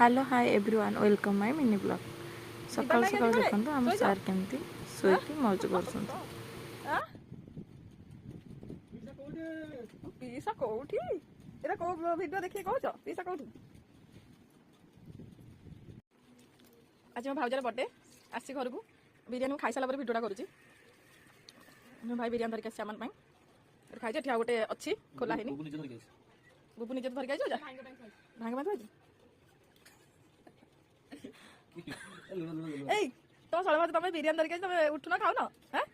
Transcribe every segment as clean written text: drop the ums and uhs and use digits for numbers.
hello hi everyone welcome my mini blog सकाल सकाल देखो आम सार केमती शोकी मौज कर पीसा कोठी एरा को वीडियो देखि कहछ पीसा कोठी आज मो भाउजर बर्थडे आसी घर को बिरियानी खाई साला पर वीडियोटा करूची मो भाई बिरियानी धरिक आसी आमन पई खाइ जे ठिया गोटे अछि खोला हेनी बुबु निजे धरिक आइजो जा भांग भांग आइजो ए तो सळवा तमे बिरियानी धरिक तमे उठुना खाउ न हैं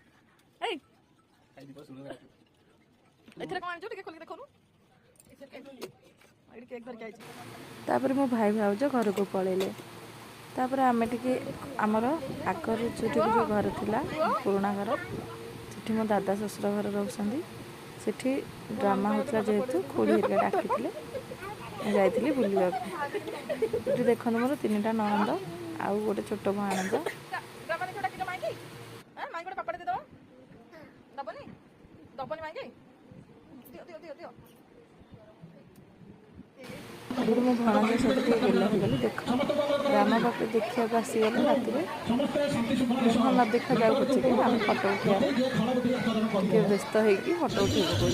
ए खाइ दिबो सुनो एथरे कोन आइजो टिके खोलि देखोनु आइडी केक धरिक आइजो तापर मो भाई भाउज घर को पळेले तापर आमे टिके हमर आकर छोटी जो घर थिला पुराना घर सेठी मो दादा ससुर घर रहउसंदी सेठी ड्रामा होतला जेहेतु खोली हेरिका डाकिथिले जाइथिली बुलिबा सेठी देखन मोर तीनटा ननंद आउ गोटे छोट भाणंद ड्रामा देखो डाकितो माइकी हैं माइकी गोटे कपड़े दे दो दबनी माइकी दियो दियो दियो आगुरी मो भाणंद सहित गेला गली देख ड्रामा बापे देखिया आसीगले रात में न देखा जाऊ पछे आम फोटो उठिया व्यस्त होगी फोटो उठेबो